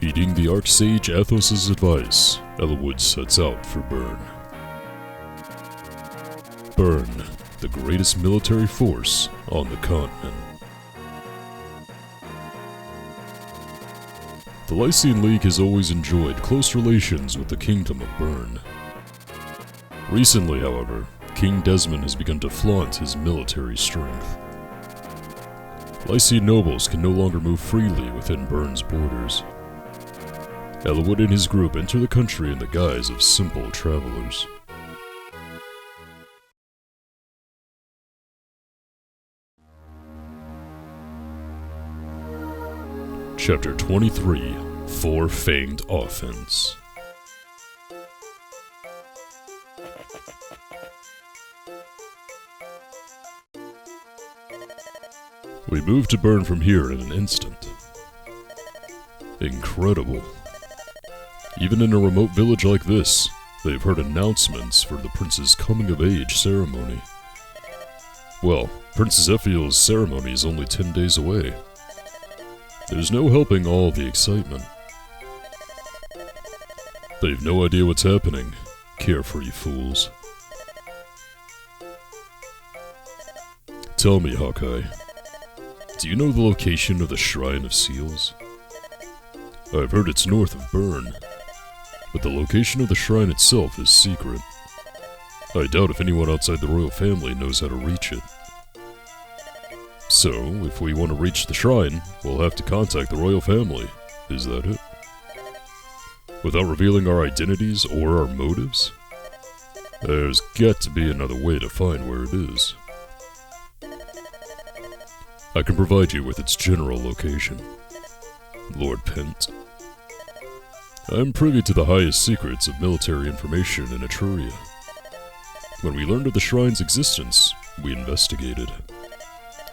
Heeding the Archsage Athos's advice, Elwood sets out for Bern. Bern, the greatest military force on the continent. The Lycian League has always enjoyed close relations with the Kingdom of Bern. Recently, however, King Desmond has begun to flaunt his military strength. Lycian nobles can no longer move freely within Bern's borders. Elwood and his group enter the country in the guise of simple travelers. Chapter 23, Four-Fanged Offense. We moved to Bern from here in an instant. Incredible. Even in a remote village like this, they've heard announcements for the prince's coming-of-age ceremony. Well, Princess Ephiel's ceremony is only 10 days away. There's no helping all the excitement. They've no idea what's happening, carefree fools. Tell me, Hawkeye, do you know the location of the Shrine of Seals? I've heard it's north of Bern, but the location of the shrine itself is secret. I doubt if anyone outside the royal family knows how to reach it. So, if we want to reach the shrine, we'll have to contact the royal family. Is that it? Without revealing our identities or our motives? There's got to be another way to find where it is. I can provide you with its general location. Lord Pent. I'm privy to the highest secrets of military information in Etruria. When we learned of the shrine's existence, we investigated.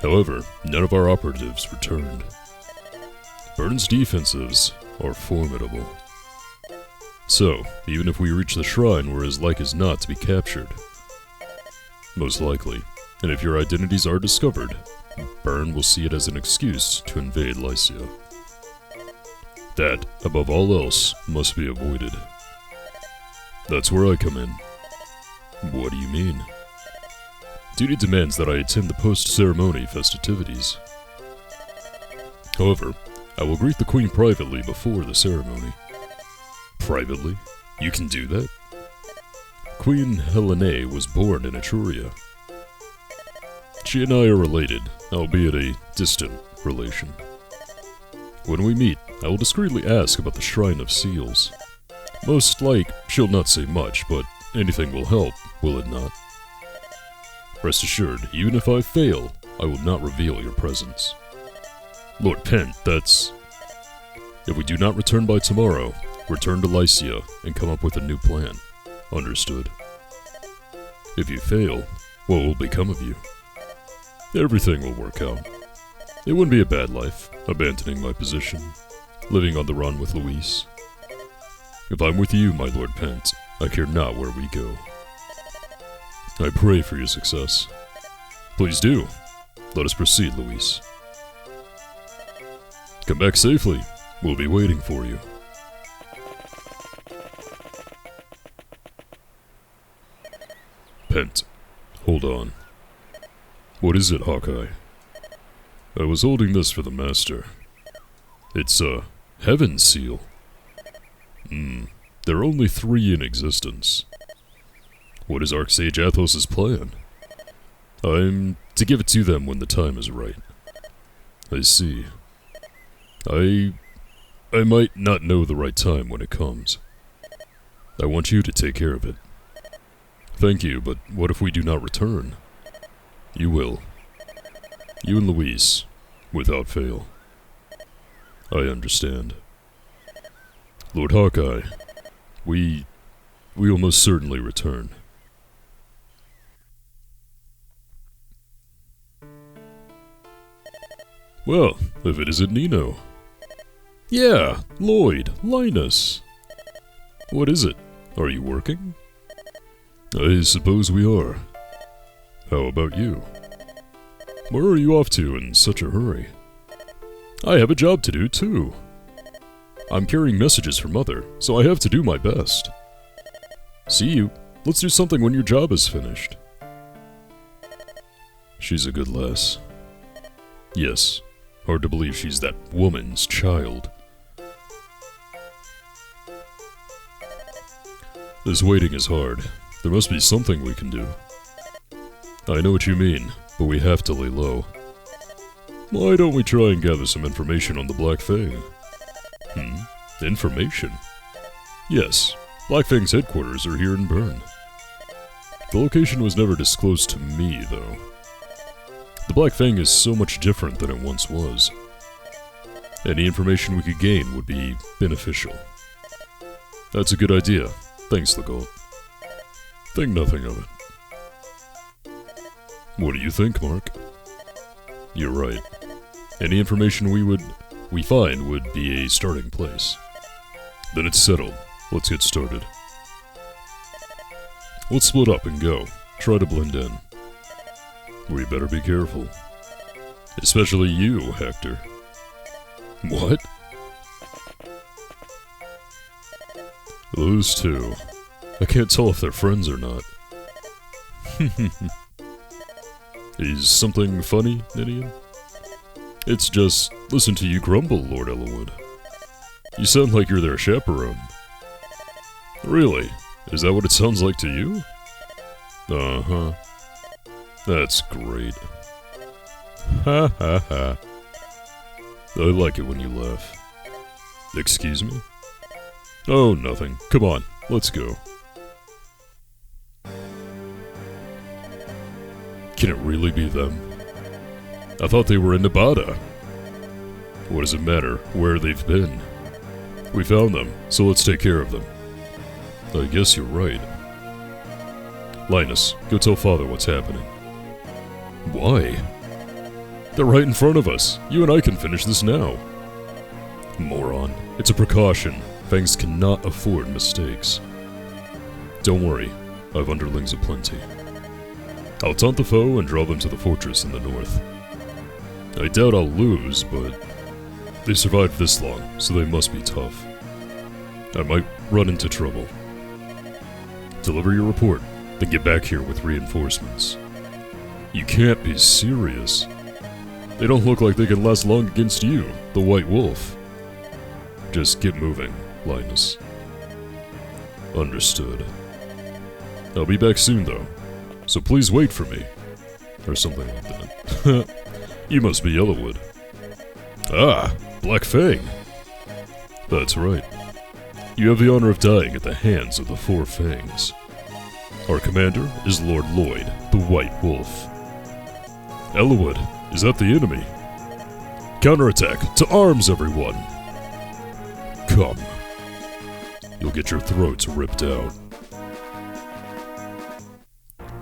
However, none of our operatives returned. Bern's defenses are formidable. So, even if we reach the shrine, we're as like as not to be captured. Most likely, and if your identities are discovered, Bern will see it as an excuse to invade Lycia. That, above all else, must be avoided. That's where I come in. What do you mean? Duty demands that I attend the post-ceremony festivities. However, I will greet the Queen privately before the ceremony. Privately? You can do that? Queen Helene was born in Etruria. She and I are related, albeit a distant relation. When we meet, I will discreetly ask about the Shrine of Seals. Most like, she'll not say much, but anything will help, will it not? Rest assured, even if I fail, I will not reveal your presence. Lord Pent, that's... If we do not return by tomorrow, return to Lycia and come up with a new plan. Understood? If you fail, what will become of you? Everything will work out. It wouldn't be a bad life, abandoning my position, living on the run with Luis. If I'm with you, my Lord Pent, I care not where we go. I pray for your success. Please do. Let us proceed, Luis. Come back safely. We'll be waiting for you. Pent, hold on. What is it, Hawkeye? I was holding this for the Master. It's a Heaven Seal. There are only 3 in existence. What is Archsage Athos's plan? I'm to give it to them when the time is right. I see. I might not know the right time when it comes. I want you to take care of it. Thank you, but what if we do not return? You will. You and Luis, without fail. I understand. Lord Hawkeye, we will most certainly return. Well, if it isn't Nino. Yeah, Lloyd, Linus. What is it? Are you working? I suppose we are. How about you? Where are you off to in such a hurry? I have a job to do, too. I'm carrying messages for Mother, so I have to do my best. See you. Let's do something when your job is finished. She's a good lass. Yes, hard to believe she's that woman's child. This waiting is hard. There must be something we can do. I know what you mean, but we have to lay low. Why don't we try and gather some information on the Black Fang? Information? Yes, Black Fang's headquarters are here in Bern. The location was never disclosed to me, though. The Black Fang is so much different than it once was. Any information we could gain would be beneficial. That's a good idea. Thanks, Legault. Think nothing of it. What do you think, Mark? You're right. Any information we find would be a starting place. Then it's settled. Let's get started. Let's split up and go. Try to blend in. We better be careful. Especially you, Hector. What? Those two. I can't tell if they're friends or not. Is something funny, Ninian? It's just, listen to you grumble, Lord Elwood. You sound like you're their chaperone. Really? Is that what it sounds like to you? Uh-huh. That's great. Ha ha ha. I like it when you laugh. Excuse me? Oh, nothing. Come on, let's go. Can it really be them? I thought they were in Nevada. What does it matter where they've been? We found them, so let's take care of them. I guess you're right. Linus, go tell Father what's happening. Why? They're right in front of us. You and I can finish this now. Moron. It's a precaution. Fangs cannot afford mistakes. Don't worry. I've underlings aplenty. I'll taunt the foe and draw them to the fortress in the north. I doubt I'll lose, but they survived this long, so they must be tough. I might run into trouble. Deliver your report, then get back here with reinforcements. You can't be serious. They don't look like they can last long against you, the White Wolf. Just get moving, Linus. Understood. I'll be back soon, though, so please wait for me. Or something like that. You must be Yellowwood. Ah, Black Fang. That's right. You have the honor of dying at the hands of the Four Fangs. Our commander is Lord Lloyd, the White Wolf. Yellowwood, is that the enemy? Counterattack! To arms, everyone! Come. You'll get your throats ripped out.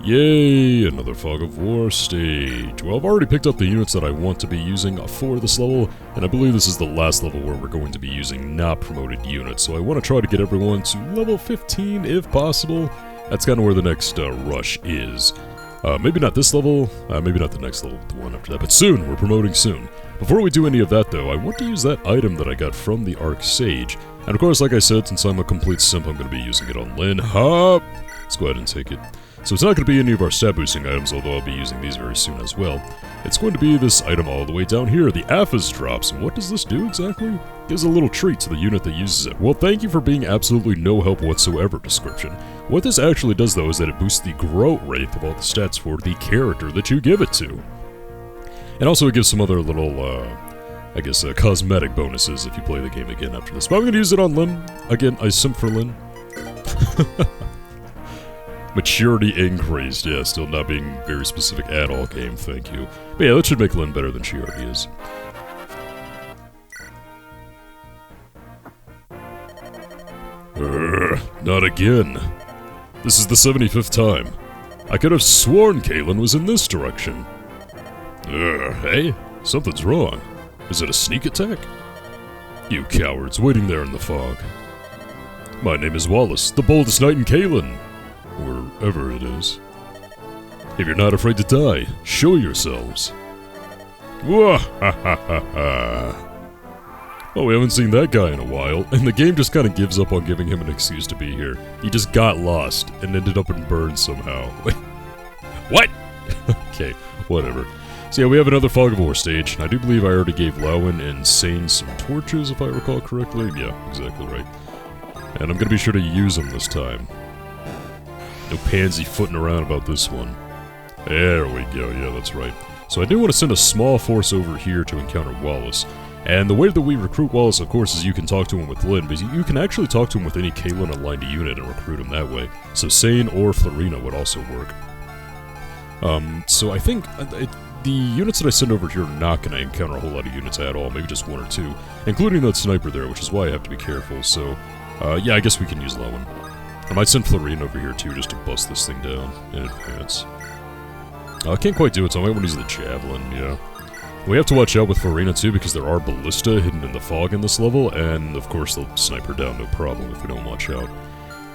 Yay! Another Fog of War stage. Well, I've already picked up the units that I want to be using for this level, and I believe this is the last level where we're going to be using not promoted units, so I want to try to get everyone to level 15 if possible. That's kind of where the next rush is. Maybe not this level, maybe not the next level, the one after that, but soon, we're promoting soon. Before we do any of that though, I want to use that item that I got from the Arc Sage, and of course, like I said, since I'm a complete simp, I'm going to be using it on Lynn. Let's go ahead and take it. So it's not going to be any of our stat boosting items, although I'll be using these very soon as well. It's going to be this item all the way down here, the Aphis Drops. And what does this do exactly? Gives a little treat to the unit that uses it. Well, thank you for being absolutely no help whatsoever description. What this actually does though is that it boosts the growth rate of all the stats for the character that you give it to. And also it gives some other little, I guess, cosmetic bonuses if you play the game again after this. But I'm going to use it on Lynn. Again, I simp for Lynn. Maturity increased, yeah, still not being very specific at all, game, thank you. But yeah, that should make Lynn better than she already is. Not again. This is the 75th time. I could have sworn Kalen was in this direction. Hey, something's wrong. Is it a sneak attack? You cowards waiting there in the fog. My name is Wallace, the boldest knight in Kalen. Wherever it is. If you're not afraid to die, show yourselves. Oh, we haven't seen that guy in a while, and the game just kind of gives up on giving him an excuse to be here. He just got lost and ended up in Burn somehow. What? Okay, whatever. So yeah, we have another Fog of War stage, and I do believe I already gave Lowin and Sane some torches, if I recall correctly. Yeah, exactly right. And I'm gonna be sure to use them this time. No pansy footing around about this one. There we go, yeah, that's right. So I do want to send a small force over here to encounter Wallace. And the way that we recruit Wallace, of course, is you can talk to him with Lyn, but you can actually talk to him with any Kalen aligned unit and recruit him that way. So Sane or Florina would also work. So I think the units that I send over here are not going to encounter a whole lot of units at all, maybe just one or two, including that sniper there, which is why I have to be careful. So, yeah, I guess we can use Lowin. I might send Florina over here too, just to bust this thing down in advance. I can't quite do it, so I might want to use the Javelin, yeah. We have to watch out with Florina too, because there are Ballista hidden in the fog in this level, and of course they'll snipe her down no problem if we don't watch out.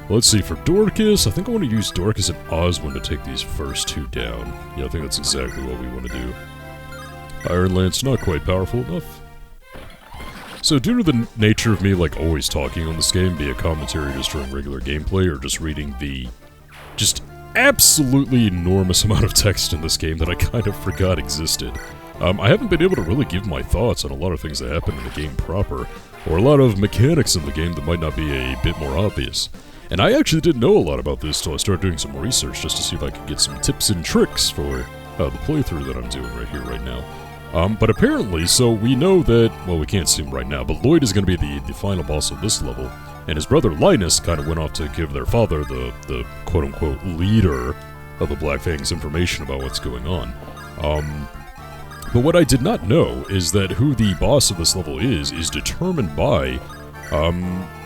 Let's see, for Dorcas, I think I want to use Dorcas and Oswin to take these first two down. Yeah, I think that's exactly what we want to do. Iron Lance, not quite powerful enough. So due to the nature of me, like, always talking on this game, be it commentary just during regular gameplay, or just reading the just absolutely enormous amount of text in this game that I kind of forgot existed, I haven't been able to really give my thoughts on a lot of things that happen in the game proper, or a lot of mechanics in the game that might not be a bit more obvious. And I actually didn't know a lot about this till I started doing some research just to see if I could get some tips and tricks for the playthrough that I'm doing right here, right now. But apparently, so we know that, well, we can't see him right now, but Lloyd is going to be the final boss of this level, and his brother Linus kind of went off to give their father, the quote-unquote leader of the Black Fangs, information about what's going on. But what I did not know is that who the boss of this level is determined by,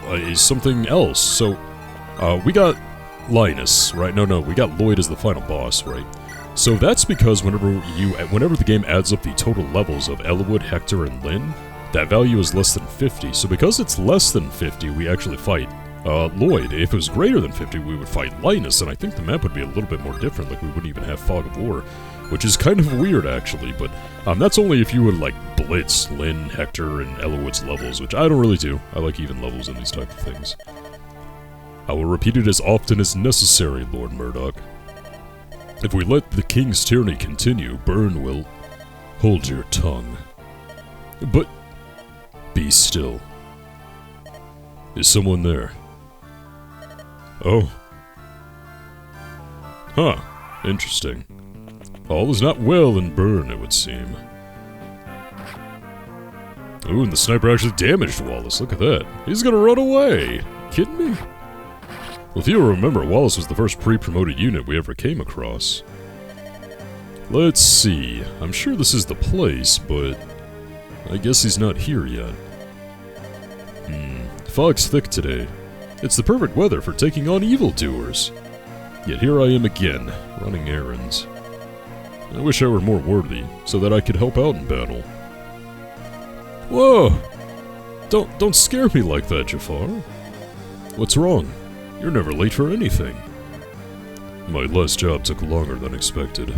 is something else. So, we got Linus, right? No, we got Lloyd as the final boss, right? So that's because whenever the game adds up the total levels of Elwood, Hector, and Lyn, that value is less than 50. So because it's less than 50, we actually fight Lloyd. If it was greater than 50, we would fight Linus, and I think the map would be a little bit more different, like we wouldn't even have Fog of War, which is kind of weird, actually, but that's only if you would, like, blitz Lyn, Hector, and Elwood's levels, which I don't really do. I like even levels in these type of things. I will repeat it as often as necessary, Lord Murdoch. If we let the King's tyranny continue, Burn will... Hold your tongue. But... Be still. Is someone there? Oh. Huh. Interesting. All is not well in Burn, it would seem. Ooh, and the sniper actually damaged Wallace. Look at that. He's gonna run away. You kidding me? Well, if you remember, Wallace was the first pre-promoted unit we ever came across. Let's see. I'm sure this is the place, but... I guess he's not here yet. Fog's thick today. It's the perfect weather for taking on evildoers. Yet here I am again, running errands. I wish I were more worthy, so that I could help out in battle. Whoa! Don't scare me like that, Jafar. What's wrong? You're never late for anything. My last job took longer than expected.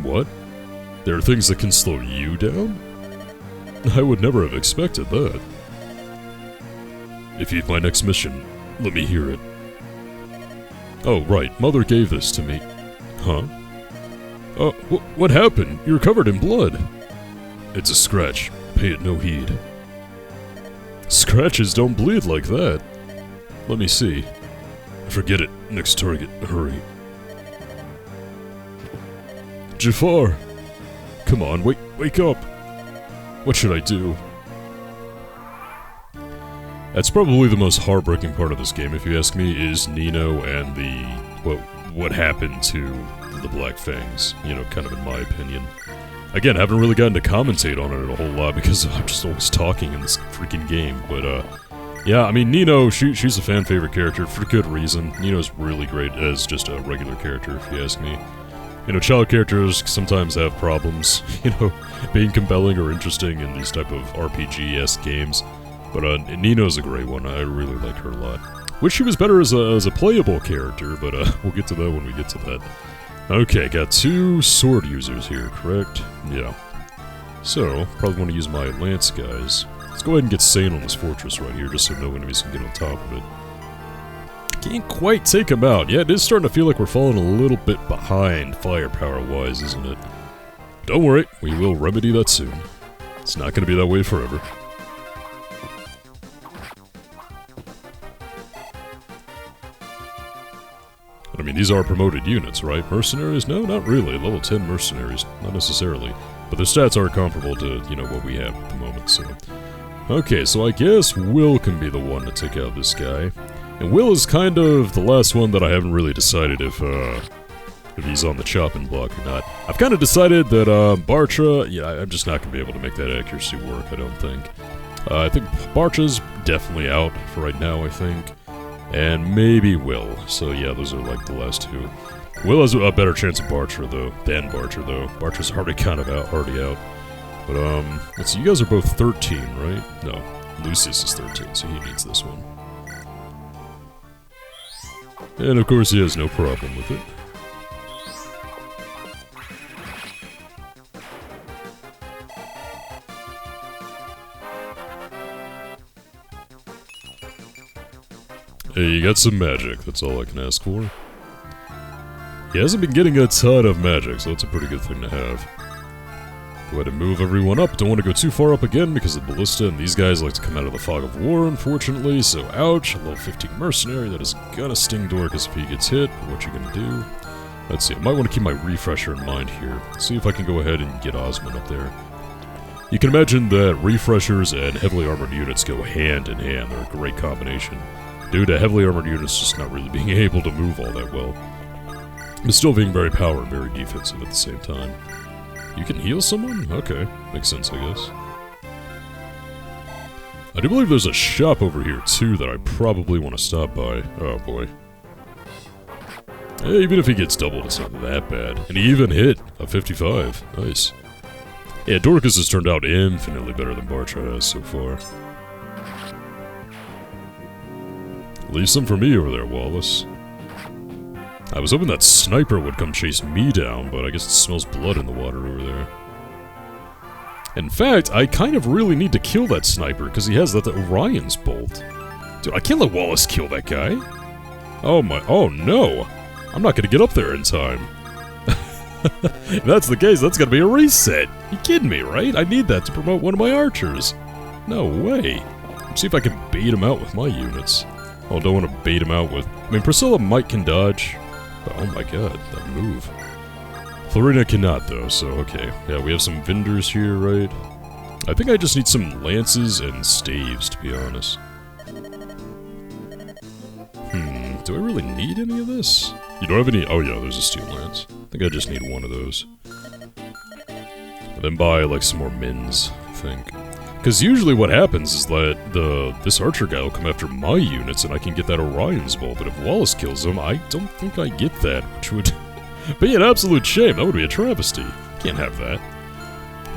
What? There are things that can slow you down? I would never have expected that. If you've my next mission, let me hear it. Oh, right, Mother gave this to me. Huh? What happened? You're covered in blood. It's a scratch. Pay it no heed. Scratches don't bleed like that. Let me see. Forget it. Next target. Hurry. Jafar! Come on, wake up! What should I do? That's probably the most heartbreaking part of this game, if you ask me, is Nino and what happened to the Black Fangs, you know, kind of in my opinion. Again, I haven't really gotten to commentate on it a whole lot because I'm just always talking in this freaking game, but yeah, I mean, Nino, she's a fan favorite character for good reason. Nino's really great as just a regular character, if you ask me. You know, child characters sometimes have problems, you know, being compelling or interesting in these type of RPG-esque games. But Nino's a great one. I really like her a lot. Wish she was better as a playable character, but we'll get to that when we get to that. Okay, got two sword users here, correct? Yeah. So, probably want to use my lance guys. Let's go ahead and get Sane on this fortress right here, just so no enemies can get on top of it. Can't quite take him out. Yeah, it is starting to feel like we're falling a little bit behind firepower-wise, isn't it? Don't worry, we will remedy that soon. It's not going to be that way forever. I mean, these are promoted units, right? Mercenaries? No, not really. Level 10 mercenaries, not necessarily. But their stats are comparable to, you know, what we have at the moment, so... Okay, so I guess Will can be the one to take out this guy. And Will is kind of the last one that I haven't really decided if he's on the chopping block or not. I've kind of decided that, Bartra, yeah, I'm just not going to be able to make that accuracy work, I don't think. I think Bartra's definitely out for right now, I think. And maybe Will. So yeah, those are like the last two. Will has a better chance of Bartra, though, than Bartra, though. Bartra's already kind of already out. But, let's see, you guys are both 13, right? No, Lucius is 13, so he needs this one. And of course he has no problem with it. Hey, you got some magic, that's all I can ask for. He hasn't been getting a ton of magic, so that's a pretty good thing to have. Go ahead and move everyone up. Don't want to go too far up again because of Ballista, and these guys like to come out of the fog of war, unfortunately, so ouch. A level 15 mercenary, that is gonna sting Dorcas if he gets hit, but what you gonna do? Let's see, I might want to keep my refresher in mind here. See if I can go ahead and get Osmond up there. You can imagine that refreshers and heavily armored units go hand in hand. They're a great combination. Due to heavily armored units just not really being able to move all that well. But still being very power and very defensive at the same time. You can heal someone? Okay, makes sense, I guess. I do believe there's a shop over here, too, that I probably want to stop by. Oh, boy. Hey, even if he gets doubled, it's not that bad. And he even hit a 55. Nice. Yeah, Dorcas has turned out infinitely better than Bartra has so far. Leave some for me over there, Wallace. I was hoping that sniper would come chase me down, but I guess it smells blood in the water over there. In fact, I kind of really need to kill that sniper, because he has that Orion's bolt. Dude, I can't let Wallace kill that guy. Oh my, oh no! I'm not gonna get up there in time. If that's the case, that's gonna be a reset. You kidding me, right? I need that to promote one of my archers. No way. Let's see if I can bait him out with my units. Oh, don't want to bait him out with... I mean, Priscilla might can dodge. But oh my god, that move. Florina cannot, though, so okay. Yeah, we have some vendors here, right? I think I just need some lances and staves, to be honest. Do I really need any of this? You don't have any... Oh yeah, there's a steel lance. I think I just need one of those. And then buy, like, some more mins, I think. Because usually what happens is that this archer guy will come after my units and I can get that Orion's bolt, but if Wallace kills him, I don't think I get that, which would be an absolute shame. That would be a travesty. Can't have that.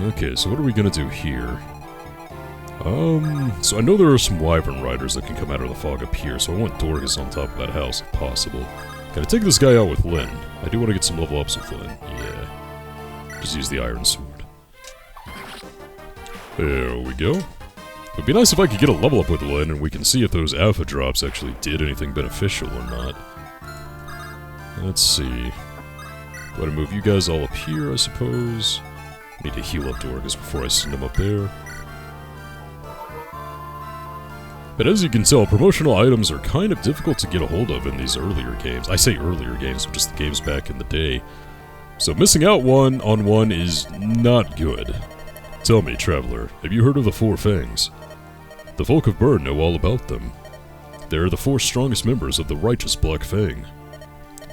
Okay, so what are we gonna do here? So I know there are some wyvern riders that can come out of the fog up here, so I want Dorcas on top of that house if possible. Can I take this guy out with Lynn? I do want to get some level ups with Lynn. Yeah. Just use the iron sword. There we go. It would be nice if I could get a level up with Lynn and we can see if those alpha drops actually did anything beneficial or not. Let's see. Go ahead and move you guys all up here, I suppose. Need to heal up Dorcas before I send them up there. But as you can tell, promotional items are kind of difficult to get a hold of in these earlier games. I say earlier games, but just the games back in the day. So missing out on one is not good. Tell me, traveler, have you heard of the Four Fangs? The folk of Burn know all about them. They are the 4 strongest members of the righteous Black Fang.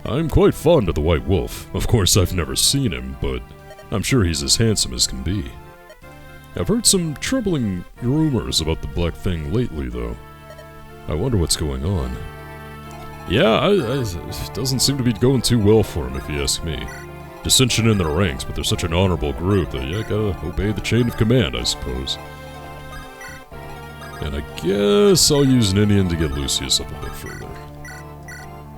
I'm quite fond of the White Wolf. Of course, I've never seen him, but I'm sure he's as handsome as can be. I've heard some troubling rumors about the Black Fang lately, though. I wonder what's going on. Yeah, it doesn't seem to be going too well for him, if you ask me. Dissension in their ranks, but they're such an honorable group that you gotta obey the chain of command, I suppose. And I guess I'll use an Indian to get Lucius up a bit further.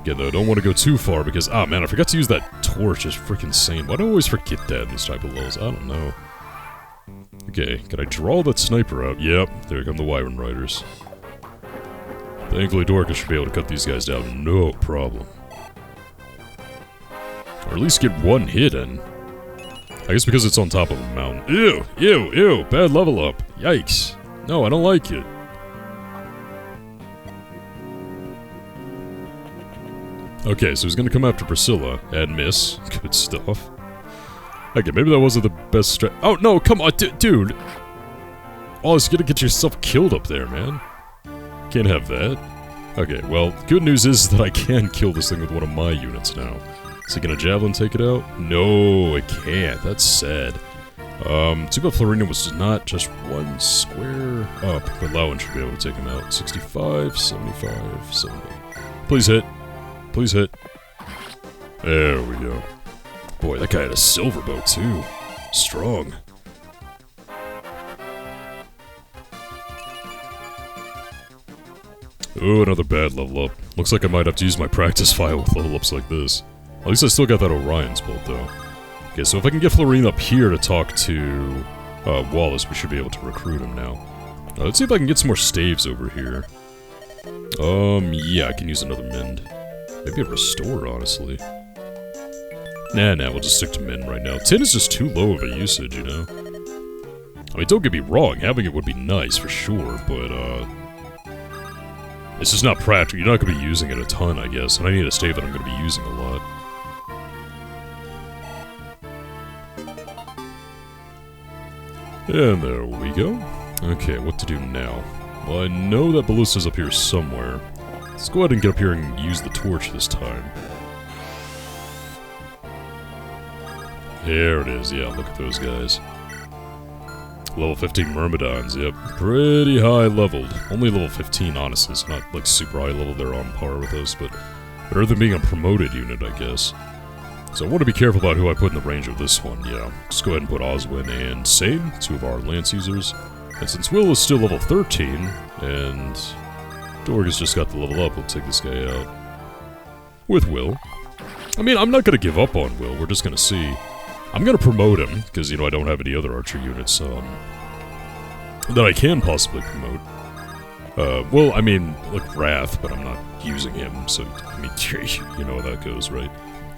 Again, though, I don't want to go too far because, ah man, I forgot to use that torch. It's freaking insane. Why do I always forget that in this type of levels? I don't know. Okay, can I draw that sniper out? Yep, there come the Wyvern Riders. Thankfully, Dorcas should be able to cut these guys down, no problem. Or at least get one hit in. I guess because it's on top of a mountain. Ew, ew, ew, bad level up. Yikes. No, I don't like it. Okay, so he's gonna come after Priscilla and miss. Good stuff. Okay, maybe that wasn't the best strat. Oh, no, come on, dude. Oh, it's gonna get yourself killed up there, man. Can't have that. Okay, well, good news is that I can kill this thing with one of my units now. Is he gonna javelin take it out? No, it can't. That's sad. Too bad Florina was not just one square up, but Lowen should be able to take him out. 65, 75, 70. Please hit. Please hit. There we go. Boy, that guy had a silver bow too. Strong. Ooh, another bad level up. Looks like I might have to use my practice file with level ups like this. At least I still got that Orion's bolt though. Okay, so if I can get Florine up here to talk to Wallace, we should be able to recruit him now. Let's see if I can get some more staves over here. Yeah, I can use another mend. Maybe a restore, honestly. Nah, we'll just stick to mend right now. 10 is just too low of a usage, you know? I mean, don't get me wrong, having it would be nice for sure, but it's just not practical. You're not going to be using it a ton, I guess, and I need a stave that I'm going to be using a lot. And there we go. Okay, what to do now? Well, I know that ballista's up here somewhere. Let's go ahead and get up here and use the torch this time. There it is, yeah, look at those guys. Level 15 Myrmidons, yep. Pretty high leveled. Only level 15, honestly, so not like super high level, they're on par with us, but better than being a promoted unit, I guess. So I want to be careful about who I put in the range of this one, yeah. Just go ahead and put Oswin and Sane, two of our lance users. And since Will is still level 13, and Dorcas just got the level up, we'll take this guy out. With Will. I mean, I'm not going to give up on Will, we're just going to see. I'm going to promote him, because, you know, I don't have any other archer units that I can possibly promote. Well, I mean, like Wrath, but I'm not using him, so, I mean, you know how that goes, right?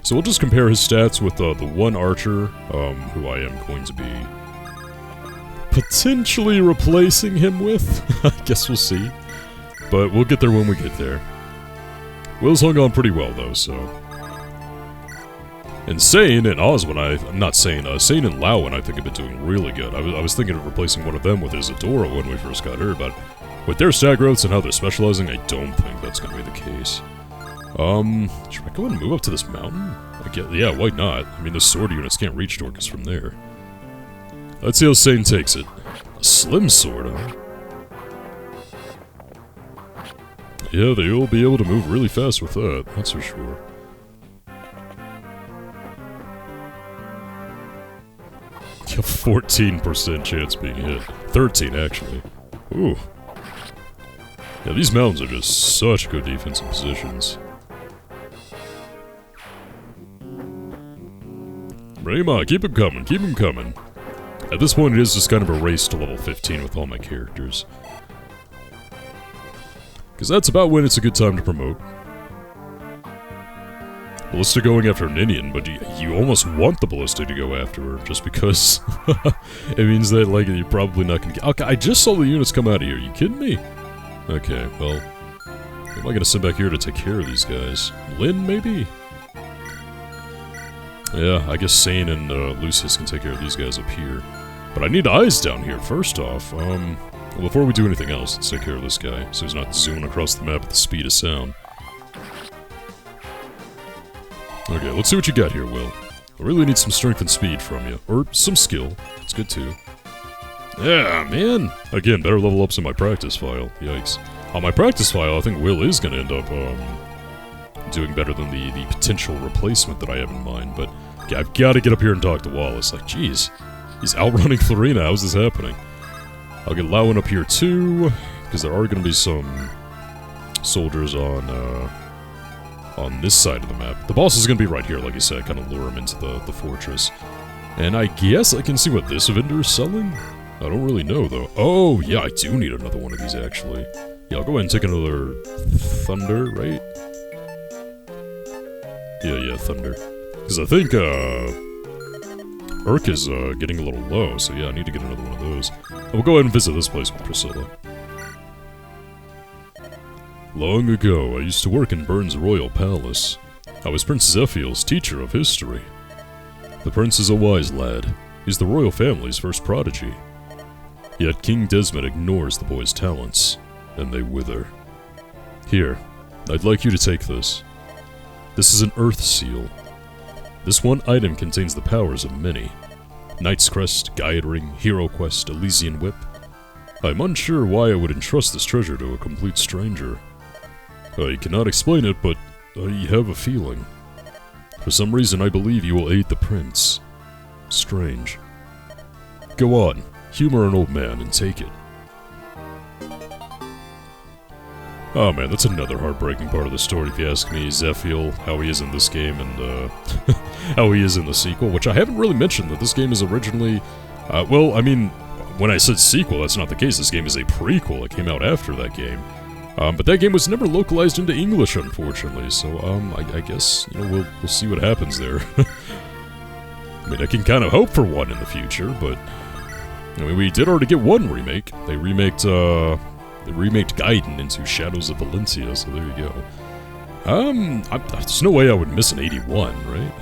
So we'll just compare his stats with the one archer, who I am going to be potentially replacing him with. I guess we'll see. But we'll get there when we get there. Will's hung on pretty well, though, so... And Sane and Oswin, I'm not Sane, Sane and Lowen I think have been doing really good. I was thinking of replacing one of them with Isadora when we first got her, but with their stat growths and how they're specializing, I don't think that's going to be the case. Should I go ahead and move up to this mountain? Yeah, why not? I mean, the sword units can't reach Dorcas from there. Let's see how Sane takes it. A slim sword, huh? Yeah, they'll be able to move really fast with that, that's for sure. You have 14% chance being hit. 13, actually. Ooh. Yeah, these mountains are just such good defensive positions. Bring him on, keep him coming, keep him coming. At this point, it is just kind of a race to level 15 with all my characters. Because that's about when it's a good time to promote. Ballista going after Ninian, but you almost want the Ballista to go after her, just because it means that, like, you're probably not gonna get... Okay, I just saw the units come out of here, are you kidding me? Okay, well... Who am I gonna send back here to take care of these guys? Lynn, maybe? Yeah, I guess Sane and Lucius can take care of these guys up here. But I need eyes down here, first off. Well, before we do anything else, let's take care of this guy, so he's not zooming across the map at the speed of sound. Okay, let's see what you got here, Will. I really need some strength and speed from you. Or some skill. It's good too. Yeah, man! Again, better level ups in my practice file. Yikes. On my practice file, I think Will is gonna end up, doing better than the potential replacement that I have in mind, but yeah, I've gotta get up here and talk to Wallace. Like, jeez. He's outrunning Florina, how's this happening? I'll get Lowen up here too, because there are gonna be some soldiers on this side of the map. The boss is gonna be right here, like you said, kind of lure him into the fortress. And I guess I can see what this vendor is selling? I don't really know, though. Oh, yeah, I do need another one of these, actually. Yeah, I'll go ahead and take another Thunder, right? Yeah, Thunder. Because I think, Urk is, getting a little low, so yeah, I need to get another one of those. And we'll go ahead and visit this place with Priscilla. Long ago, I used to work in Burn's royal palace. I was Prince Zephiel's teacher of history. The prince is a wise lad. He's the royal family's first prodigy. Yet King Desmond ignores the boy's talents, and they wither. Here, I'd like you to take this. This is an Earth Seal. This one item contains the powers of many. Knight's Crest, Guide Ring, Hero Quest, Elysian Whip. I'm unsure why I would entrust this treasure to a complete stranger. I cannot explain it, but I have a feeling. For some reason I believe you will aid the prince. Strange. Go on, humor an old man and take it. Oh man, that's another heartbreaking part of the story if you ask me. Zephiel, how he is in this game, and how he is in the sequel, which I haven't really mentioned that this game is originally... well, I mean, when I said sequel, that's not the case. This game is a prequel. It came out after that game. But that game was never localized into English, unfortunately, so, I guess, you know, we'll see what happens there. I mean, I can kind of hope for one in the future, but... I mean, we did already get one remake. They remaked Gaiden into Shadows of Valencia, so there you go. There's no way I would miss an 81, right?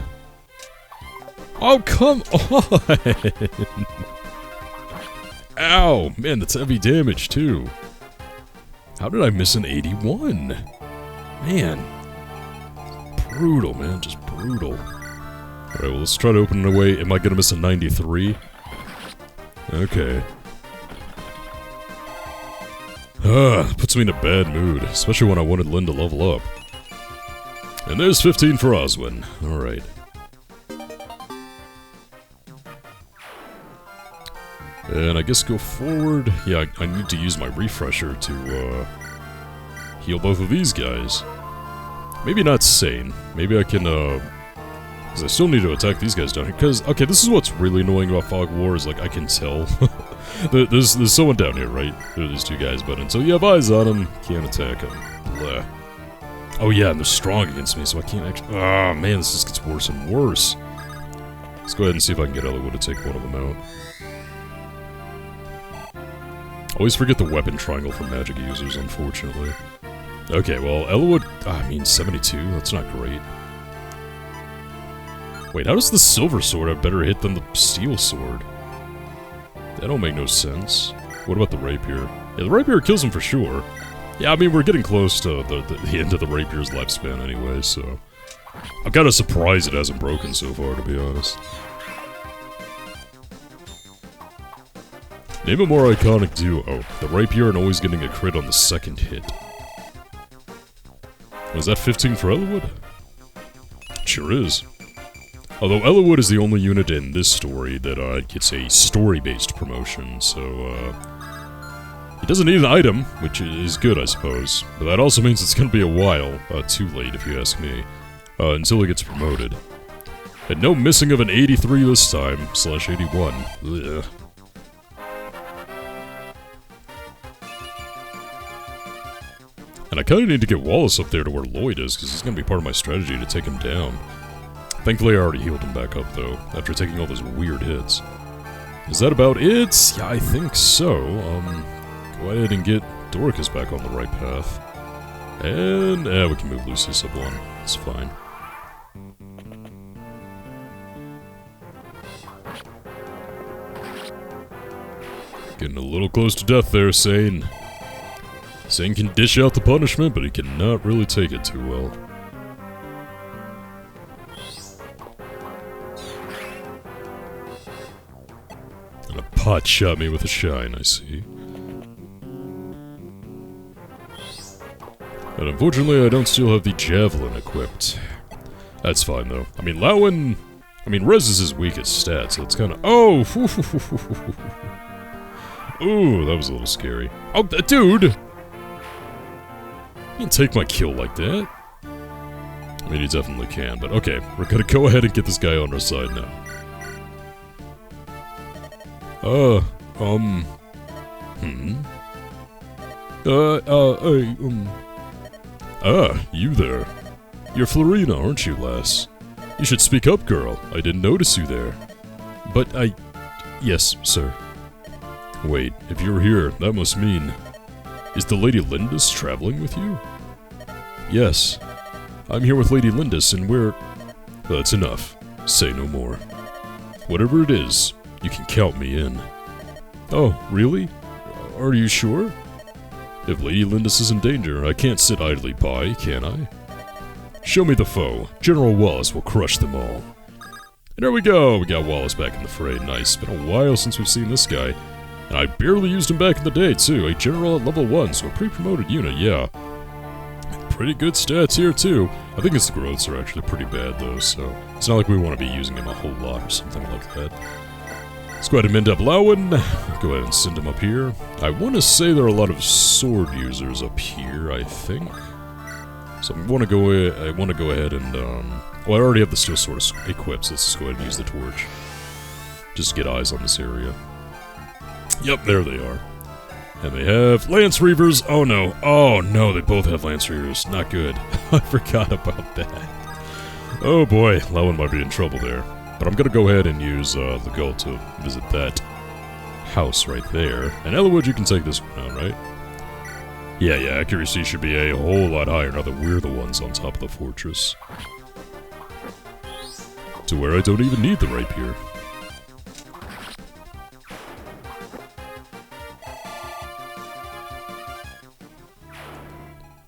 Oh, come on! Ow! Man, that's heavy damage, too. How did I miss an 81? Man. Brutal, man. Just brutal. Alright, well, let's try to open it away. Am I gonna miss a 93? Okay. Puts me in a bad mood, especially when I wanted Lynn to level up. And there's 15 for Oswin. Alright. And I guess go forward. Yeah, I need to use my refresher to, heal both of these guys. Maybe not Sane. Maybe I can, because I still need to attack these guys down here. Because, okay, this is what's really annoying about Fog War, is, like, I can tell. there's someone down here, right? There are these two guys, but until you have eyes on them, you can't attack them. Bleh. Oh yeah, and they're strong against me, so I can't actually... Ah, man, this just gets worse and worse. Let's go ahead and see if I can get Eliwood to take one of them out. Always forget the weapon triangle for magic users, unfortunately. Okay, well, Eliwood... I mean, 72, that's not great. Wait, how does the silver sword have better hit than the steel sword? That don't make no sense. What about the rapier? Yeah, the rapier kills him for sure. Yeah, I mean, we're getting close to the end of the rapier's lifespan anyway, so... I'm kinda surprised it hasn't broken so far, to be honest. Name a more iconic duo. The rapier and always getting a crit on the second hit. Was that 15 for Eliwood? Sure is. Although Eliwood is the only unit in this story that gets a story-based promotion, so he doesn't need an item, which is good, I suppose. But that also means it's gonna be a while, too late if you ask me, until he gets promoted. And no missing of an 83 this time, /81. Ugh. And I kinda need to get Wallace up there to where Lloyd is, because it's gonna be part of my strategy to take him down. Thankfully I already healed him back up, though, after taking all those weird hits. Is that about it? Yeah, I think so. Go ahead and get Dorcas back on the right path. And, we can move Lucius up one. It's fine. Getting a little close to death there, Sane. Sane can dish out the punishment, but he cannot really take it too well. And a pot shot me with a shine, I see. And unfortunately, I don't still have the javelin equipped. That's fine, though. I mean, Lowen... I mean, Rez is his weakest stat, so it's kinda... Oh! Ooh, that was a little scary. Oh, dude! You can take my kill like that. I mean, he definitely can, but okay. We're gonna go ahead and get this guy on our side now. You there. You're Florina, aren't you, lass? You should speak up, girl. I didn't notice you there. But yes, sir. Wait, if you're here, that must mean... Is the Lady Lindis traveling with you? Yes. I'm here with Lady Lindis and we're... That's enough. Say no more. Whatever it is, you can count me in. Oh, really? Are you sure? If Lady Lindis is in danger, I can't sit idly by, can I? Show me the foe. General Wallace will crush them all. And there we go! We got Wallace back in the fray. Nice. Been a while since we've seen this guy. And I barely used him back in the day, too. A general at level 1, so a pre-promoted unit, yeah. Pretty good stats here, too. I think his growths are actually pretty bad, though, so... It's not like we want to be using him a whole lot or something like that. Let's go ahead and mend up Lowen. Go ahead and send him up here. I want to say there are a lot of sword users up here, I think. So I want to go ahead and, well, I already have the steel sword equipped, so let's just go ahead and use the torch. Just to get eyes on this area. Yep, there they are. And they have Lance Reavers. Oh no, they both have Lance Reavers. Not good. I forgot about that. Oh boy, Lowen might be in trouble there. But I'm gonna go ahead and use the gold to visit that house right there. And Elowood, you can take this one out, right? Yeah, accuracy should be a whole lot higher now that we're the ones on top of the fortress. To where I don't even need the rapier.